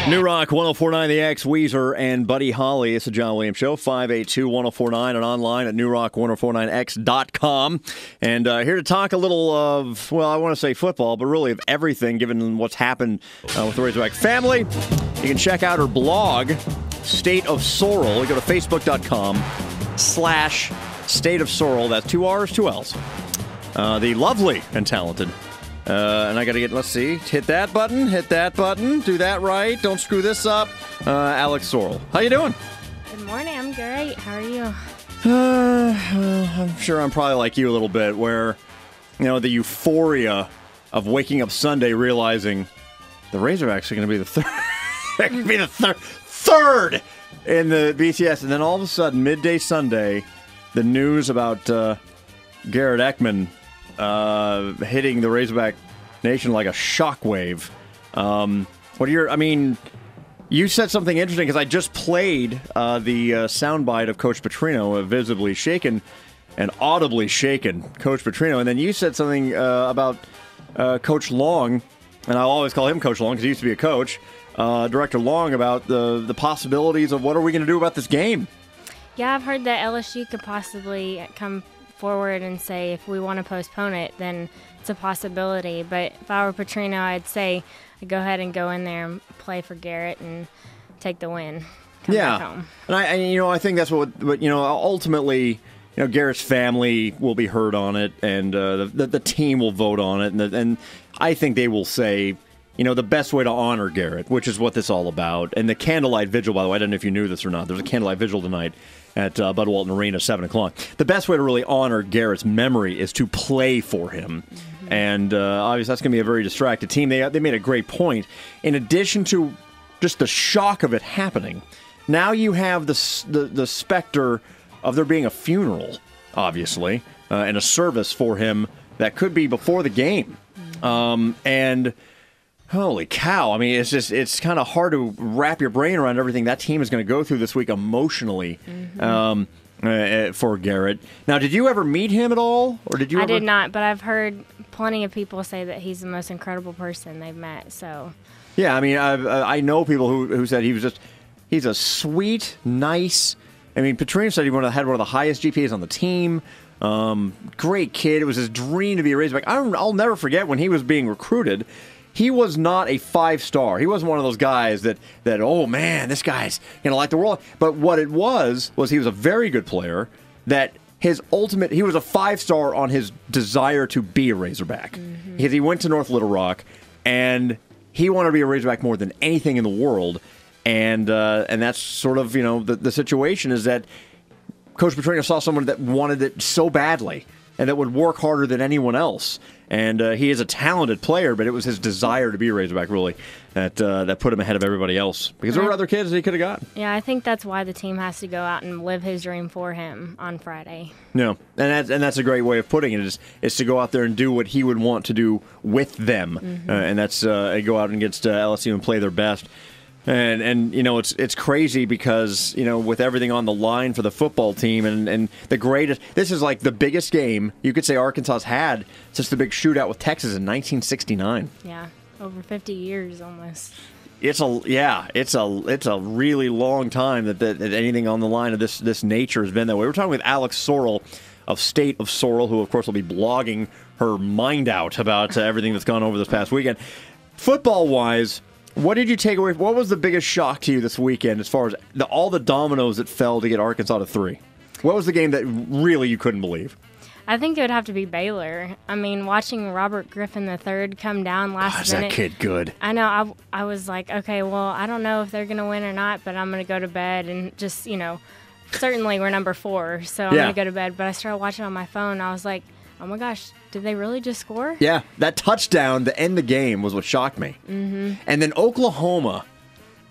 New Rock 1049 The X, Weezer, and Buddy Holly. It's the John Williams Show, 582-1049 and online at newrock1049x.com. And here to talk a little of, well, I want to say football, but really of everything given what's happened with the Razorback family. You can check out her blog, State of Sorrell. You go to facebook.com/State of Sorrell. That's 2 R's, 2 L's. The lovely and talented. And I got to let's see, hit that button, do that right, don't screw this up. Alex Sorrell. How you doing? Good morning, I'm great. How are you? I'm sure I'm probably like you a little bit, where, the euphoria of waking up Sunday realizing the Razorbacks are going to be the third. They're going to be the third in the BCS. And then all of a sudden, midday Sunday, the news about Garrett Ekman hitting the Razorback Nation like a shockwave. You said something interesting, because I just played the soundbite of Coach Petrino, visibly shaken and audibly shaken Coach Petrino, and then you said something about Coach Long, and I'll always call him Coach Long because he used to be a coach, Director Long, about the possibilities of what are we going to do about this game. Yeah, I've heard that LSU could possibly come forward and say if we want to postpone it, then it's a possibility. But if I were Petrino, I'd say I'd go ahead and go in there and play for Garrett and take the win. Come back home. And I think that's what ultimately, Garrett's family will be heard on it, and the team will vote on it, and I think they will say, the best way to honor Garrett, which is what this is all about. And the candlelight vigil, by the way, I don't know if you knew this or not, there's a candlelight vigil tonight at Bud Walton Arena, 7 o'clock. The best way to really honor Garrett's memory is to play for him. Mm-hmm. And obviously that's going to be a very distracted team. They made a great point. In addition to just the shock of it happening, now you have the specter of there being a funeral, obviously, and a service for him that could be before the game. Mm-hmm. And holy cow. It's kind of hard to wrap your brain around everything that team is going to go through this week emotionally, for Garrett. Now, did you ever meet him at all? Or did you? I did not, but I've heard plenty of people say that he's the most incredible person they've met. So, yeah, I know people who said he's a sweet, nice. Petrino said he had one of the highest GPAs on the team. Great kid. It was his dream to be a Razorback. I'll never forget when he was being recruited. He was not a 5-star. He wasn't one of those guys that oh man, this guy's like the world. But what it was he was a very good player. That he was a 5-star on his desire to be a Razorback. Mm-hmm. Because he went to North Little Rock and he wanted to be a Razorback more than anything in the world. And that's sort of the situation is that Coach Petrino saw someone that wanted it so badly and that would work harder than anyone else. And he is a talented player, but it was his desire to be a Razorback, really, that put him ahead of everybody else. Because there were other kids that he could have gotten. Yeah, I think that's why the team has to go out and live his dream for him on Friday. No, and that's a great way of putting it, is to go out there and do what he would want to do with them. Mm-hmm. And that's go out against LSU and play their best. And it's crazy because, with everything on the line for the football team and the greatest, this is like the biggest game you could say Arkansas's had since the big shootout with Texas in 1969. Yeah, over 50 years almost. It's a really long time that anything on the line of this nature has been that way. We're talking with Alex Sorrell of State of Sorrell, who of course will be blogging her mind out about everything that's gone over this past weekend. Football-wise, what did you take away? What was the biggest shock to you this weekend as far as all the dominoes that fell to get Arkansas to 3? What was the game that really you couldn't believe? I think it would have to be Baylor. Watching Robert Griffin III come down last minute. Is that kid good? I know. I was like, okay, well, I don't know if they're going to win or not, but I'm going to go to bed and just, certainly we're number 4, so I'm going to go to bed. But I started watching on my phone. I was like, oh my gosh, did they really just score? Yeah, that touchdown to end the game was what shocked me. Mm-hmm. And then Oklahoma,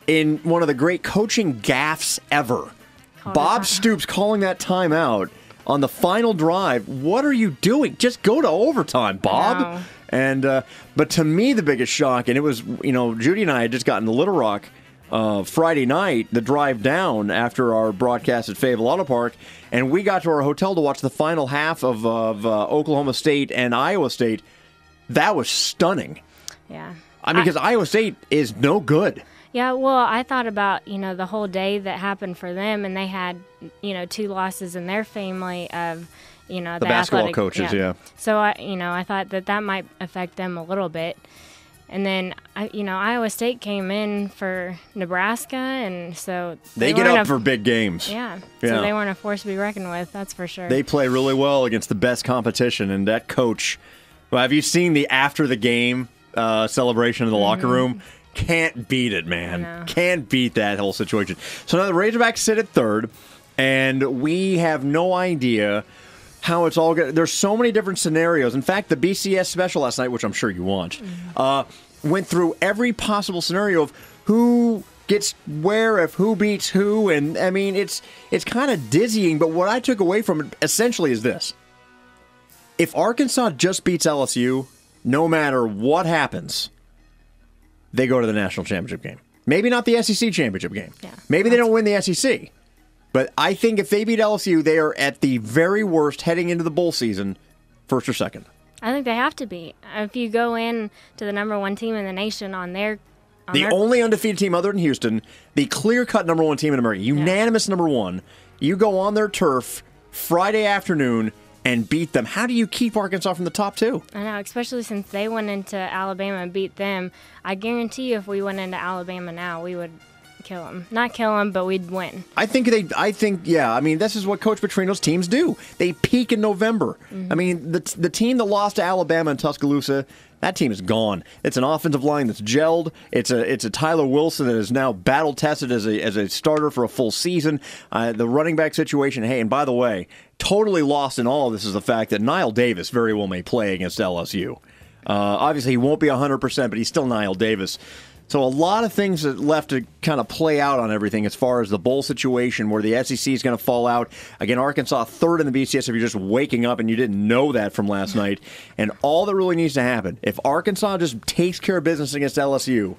in one of the great coaching gaffes ever, Bob Stoops calling that timeout on the final drive. What are you doing? Just go to overtime, Bob. And but to me, the biggest shock, and it was, Judy and I had just gotten to Little Rock Friday night, the drive down after our broadcast at Fayetteville Auto Park, and we got to our hotel to watch the final half of Oklahoma State and Iowa State. That was stunning. Yeah. Because Iowa State is no good. Yeah, well, I thought about, the whole day that happened for them, and they had, 2 losses in their family of, the basketball athletic, coaches, yeah. So, I thought that might affect them a little bit. And then, Iowa State came in for Nebraska, and so they get up for big games. Yeah, so they weren't a force to be reckoned with, that's for sure. They play really well against the best competition, and that coach, well, have you seen the after the game celebration in the locker room? Can't beat it, man. Can't beat that whole situation. So now the Razorbacks sit at third, and we have no idea how it's all good. There's so many different scenarios. In fact, the BCS special last night, which I'm sure you watched, went through every possible scenario of who gets where, if who beats who, and I mean, it's kind of dizzying, but what I took away from it essentially is this. If Arkansas just beats LSU, no matter what happens, they go to the national championship game. Maybe not the SEC championship game. Yeah. Maybe they don't win the SEC. But I think if they beat LSU, they are at the very worst heading into the bowl season, first or second. I think they have to be. If you go in to the number 1 team in the nation on their only undefeated team other than Houston, the clear-cut number 1 team in America, unanimous number 1, you go on their turf Friday afternoon and beat them. How do you keep Arkansas from the top 2? I know, especially since they went into Alabama and beat them. I guarantee you if we went into Alabama now, we would kill them. Not kill them, but we'd win. I think, I mean, this is what Coach Petrino's teams do. They peak in November. I mean, the team that lost to Alabama in Tuscaloosa, that team is gone. It's an offensive line that's gelled. It's a Tyler Wilson that is now battle-tested as a starter for a full season. The running back situation, hey, and by the way, totally lost in all of this is the fact that Niall Davis very well may play against LSU. Obviously, he won't be 100%, but he's still Niall Davis. So a lot of things that left to kind of play out on everything as far as the bowl situation where the SEC is going to fall out. Again, Arkansas third in the BCS if you're just waking up and you didn't know that from last night. And all that really needs to happen, if Arkansas just takes care of business against LSU,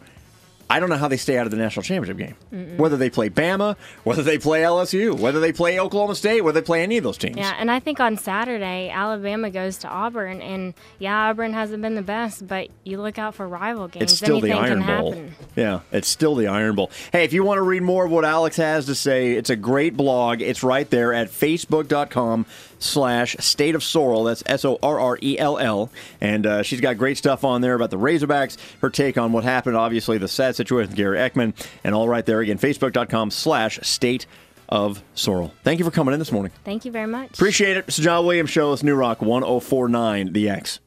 I don't know how they stay out of the national championship game. Whether they play Bama, whether they play LSU, whether they play Oklahoma State, whether they play any of those teams. Yeah, and I think on Saturday, Alabama goes to Auburn, and Auburn hasn't been the best, but you look out for rival games. It's still anything the Iron can Bowl. happen. Yeah, it's still the Iron Bowl. Hey, if you want to read more of what Alex has to say, it's a great blog. It's right there at facebook.com/State of Sorrell. That's Sorrell. And she's got great stuff on there about the Razorbacks, her take on what happened, obviously the sad situation with Gary Ekman, and all right there again, facebook.com/State of Sorrell. Thank you for coming in this morning. Thank you very much. Appreciate it. It's the John Williams Show. It's New Rock 104.9 The X.